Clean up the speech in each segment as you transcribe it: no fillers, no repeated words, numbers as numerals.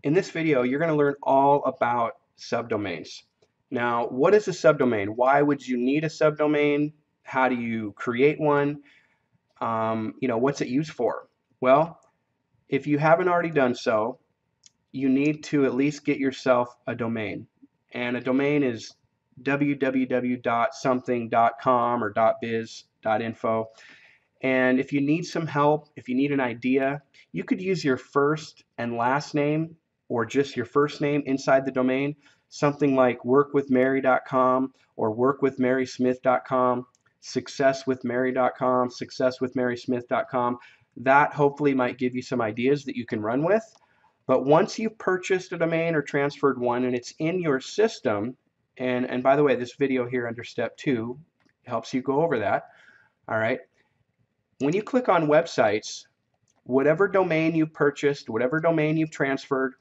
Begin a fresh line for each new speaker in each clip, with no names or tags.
In this video, you're going to learn all about subdomains. Now, what is a subdomain? Why would you need a subdomain? How do you create one? What's it used for? Well, if you haven't already done so, you need to at least get yourself a domain. And a domain is www.something.com or .biz, .info. And if you need some help, if you need an idea, you could use your first and last name or just your first name inside the domain, something like workwithmary.com or workwithmarysmith.com, successwithmary.com, successwithmarysmith.com. That hopefully might give you some ideas that you can run with. But once you've purchased a domain or transferred one and it's in your system, and by the way, this video here under step 2 helps you go over that, all right? When you click on websites, whatever domain you've purchased, whatever domain you've transferred,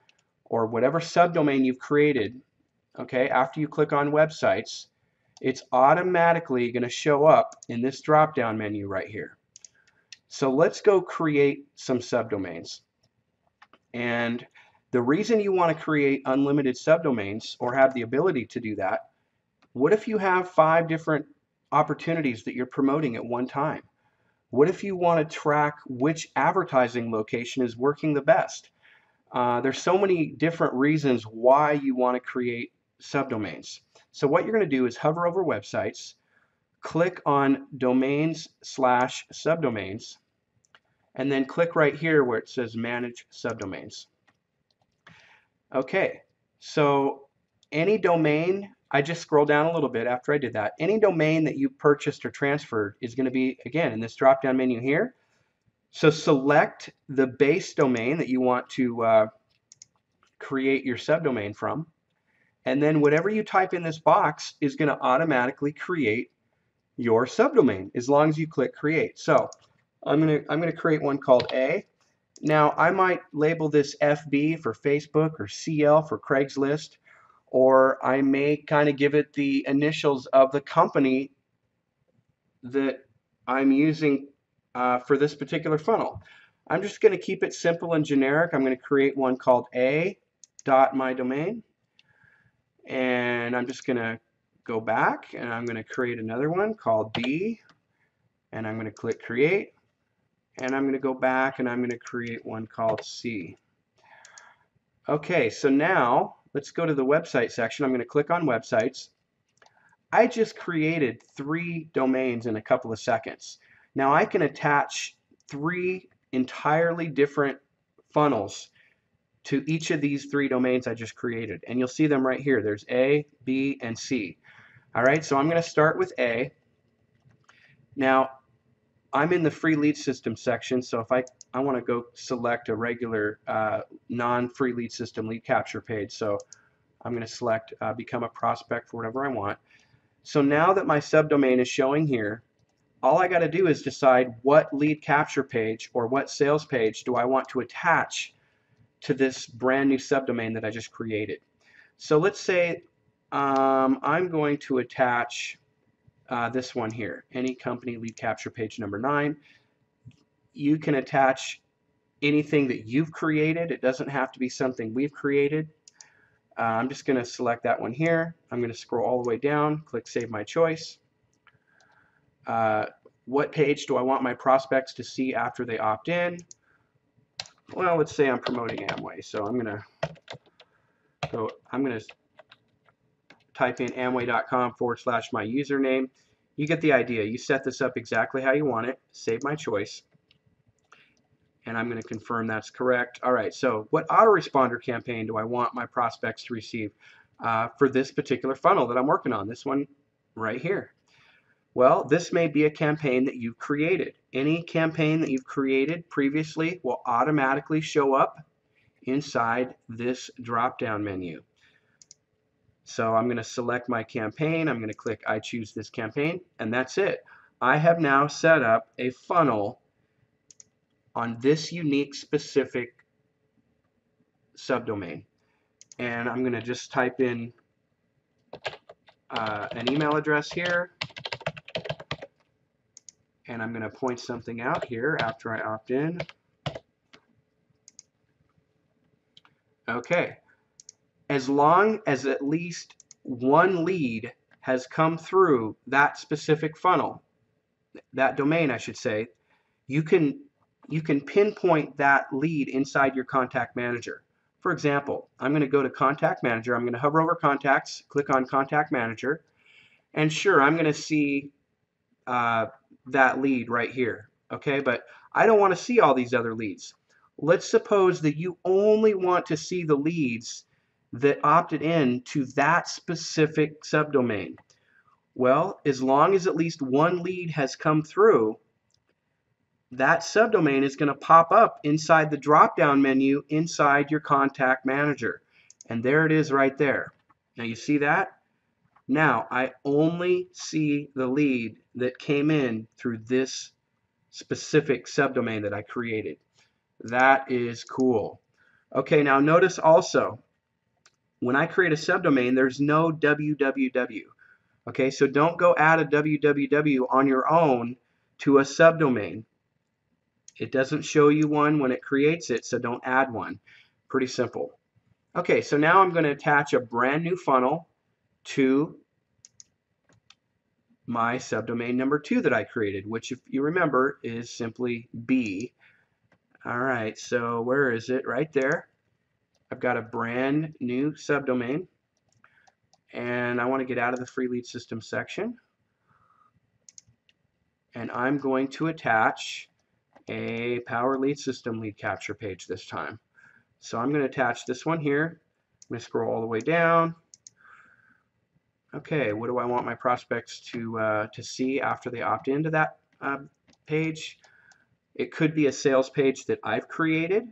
or whatever subdomain you've created, okay, after you click on websites, it's automatically going to show up in this drop-down menu right here. So let's go create some subdomains. And the reason you want to create unlimited subdomains or have the ability to do that, what if you have 5 different opportunities that you're promoting at one time? What if you want to track which advertising location is working the best? There's so many different reasons why you want to create subdomains. So what you're going to do is hover over websites, click on domains/subdomains, and then click right here where it says manage subdomains. Okay, so any domain, I just scroll down a little bit after I did that. Any domain that you purchased or transferred is going to be, again, in this drop-down menu here. So select the base domain that you want to create your subdomain from. And then whatever you type in this box is going to automatically create your subdomain as long as you click create. So I'm going to create one called A. Now I might label this FB for Facebook or CL for Craigslist, or I may kind of give it the initials of the company that I'm using for this particular funnel. I'm just going to keep it simple and generic. I'm going to create one called a.mydomain, and I'm just going to go back and I'm going to create another one called B, and I'm going to click create, and I'm going to go back and I'm going to create one called C. Okay, so now let's go to the website section. I'm going to click on websites. I just created 3 domains in a couple of seconds. Now I can attach 3 entirely different funnels to each of these 3 domains I just created. And you'll see them right here. There's A, B, and C. All right, so I'm going to start with A. Now, I'm in the free lead system section, so if I want to go select a regular non-free lead system lead capture page, so I'm going to select become a prospect for whatever I want. So now that my subdomain is showing here, all I got to do is decide what lead capture page or what sales page do I want to attach to this brand new subdomain that I just created. So let's say I'm going to attach this one here, any company lead capture page number 9. You can attach anything that you've created. It doesn't have to be something we've created. I'm just going to select that one here. I'm going to scroll all the way down, click Save My Choice. What page do I want my prospects to see after they opt in? Well, let's say I'm promoting Amway, so I'm going to type in amway.com/my username. You get the idea. You set this up exactly how you want it. Save my choice. And I'm going to confirm that's correct. All right, so what autoresponder campaign do I want my prospects to receive for this particular funnel that I'm working on? This one right here. Well, this may be a campaign that you've created. Any campaign that you've created previously will automatically show up inside this drop-down menu. So I'm going to select my campaign. I'm going to click I choose this campaign, and that's it. I have now set up a funnel on this unique specific subdomain. And I'm going to just type in an email address here, and I'm going to point something out here after I opt in. Okay, as long as at least one lead has come through that specific funnel, that domain I should say, you can pinpoint that lead inside your contact manager. For example, I'm going to go to contact manager. I'm going to hover over contacts, click on contact manager, and sure, I'm going to see that lead right here. Okay, but I don't want to see all these other leads. Let's suppose that you only want to see the leads that opted in to that specific subdomain. Well, as long as at least one lead has come through, that subdomain is going to pop up inside the drop-down menu inside your contact manager. And there it is right there. Now you see that? Now I only see the lead that came in through this specific subdomain that I created. That is cool. Okay, now notice also, when I create a subdomain, there's no www. Okay, so don't go add a www on your own to a subdomain. It doesn't show you one when it creates it, so don't add one. Pretty simple. Okay, so now I'm going to attach a brand new funnel to my subdomain number 2 that I created, which if you remember is simply B. All right, so where is it? Right there. I've got a brand new subdomain, and I want to get out of the free lead system section, and I'm going to attach a Power Lead System lead capture page this time. So I'm going to attach this one here. I'm going to scroll all the way down. Okay, what do I want my prospects to see after they opt into that page? It could be a sales page that I've created.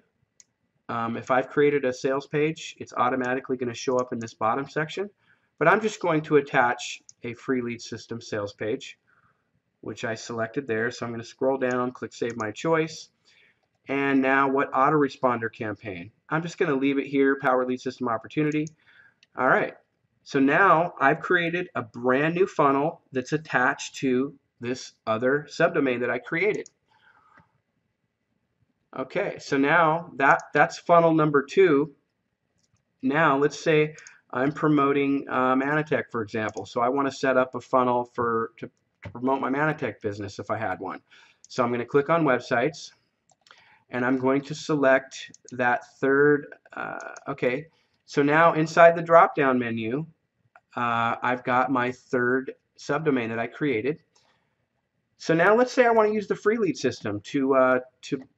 If I've created a sales page, it's automatically going to show up in this bottom section. But I'm just going to attach a free lead system sales page, which I selected there. So I'm going to scroll down, click Save My Choice. And now what autoresponder campaign? I'm just going to leave it here, Power Lead System Opportunity. All right. So now I've created a brand new funnel that's attached to this other subdomain that I created. Okay, so now that's funnel number 2. Now let's say I'm promoting Manatech, for example. So I want to set up a funnel to promote my Manatech business if I had one. So I'm going to click on websites, and I'm going to select that third. Okay, so now inside the drop-down menu, I've got my third subdomain that I created. So now let's say I want to use the free lead system to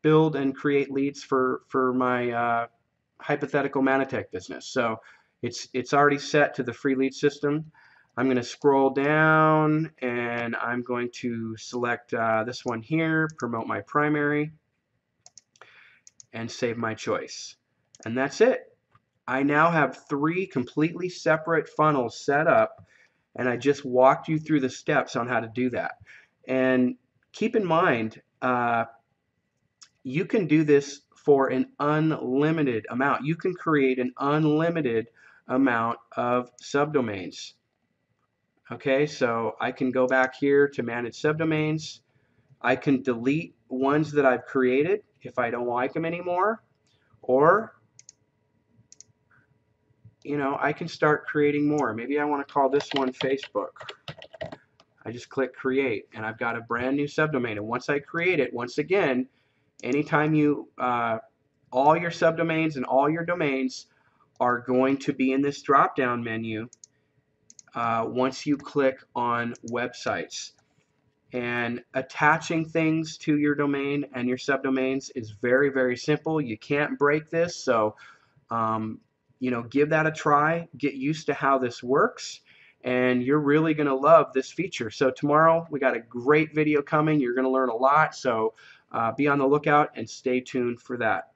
build and create leads for my hypothetical Manatech business. So it's already set to the free lead system. I'm going to scroll down, and I'm going to select this one here, promote my primary, and save my choice. And that's it. I now have 3 completely separate funnels set up, and I just walked you through the steps on how to do that. And keep in mind, you can do this for an unlimited amount. You can create an unlimited amount of subdomains. Okay, so I can go back here to manage subdomains. I can delete ones that I've created if I don't like them anymore, or I can start creating more. Maybe I want to call this one Facebook. I just click create, and I've got a brand new subdomain. And once I create it, once again, anytime you all your subdomains and all your domains are going to be in this drop-down menu once you click on websites. And attaching things to your domain and your subdomains is very, very simple. You can't break this, so give that a try. Get used to how this works, and you're really going to love this feature. So tomorrow we got a great video coming. You're going to learn a lot, so be on the lookout and stay tuned for that.